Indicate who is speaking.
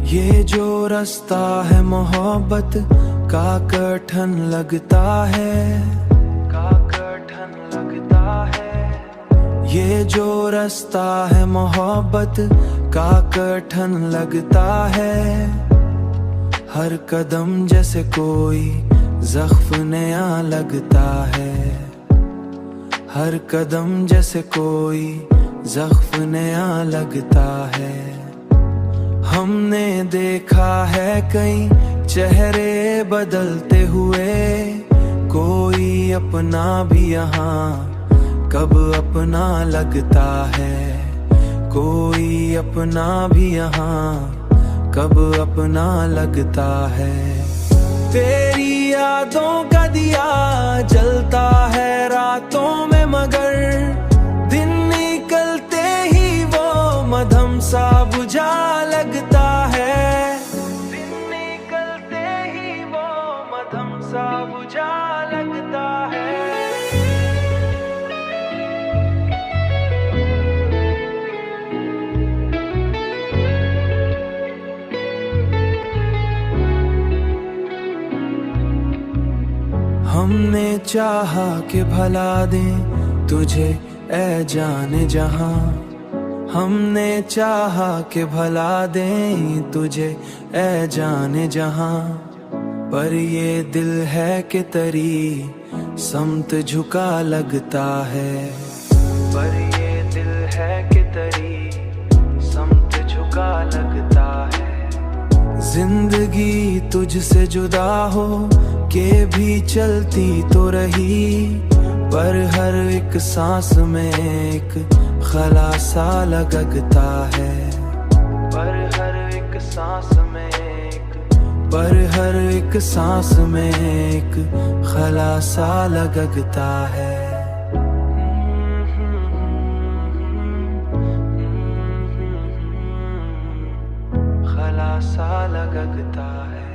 Speaker 1: ये जो रास्ता है मोहब्बत का कठिन लगता है, का कठिन लगता है। ये जो रास्ता है मोहब्बत का कठिन लगता है। हर कदम जैसे कोई जख्म नया लगता है, हर कदम जैसे कोई जख्म नया लगता है। हमने देखा है कई चेहरे बदलते हुए, कोई अपना भी यहाँ कब अपना लगता है, कोई अपना भी यहाँ कब अपना लगता है। तेरी यादों का दिया जलता है रातों में, मगर दिन निकलते ही वो मधम सा बुझा लगता है, दिन निकलते ही वो मधम सा बुझा लगता है। हमने चाहा कि भला दें तुझे ऐ जाने जहां, हमने चाहा कि भला दें तुझे ऐ जाने जहां। पर ये दिल है कि तेरी समत झुका लगता है, पर ये दिल है कि तेरी समत झुका लगता है। जिंदगी तुझसे जुदा हो के भी चलती तो रही, पर हर एक सांस में एक खलासा लगता है, पर हर एक सांस में एक, पर हर एक सांस में एक खलासा लगता है। खलासा लगता है।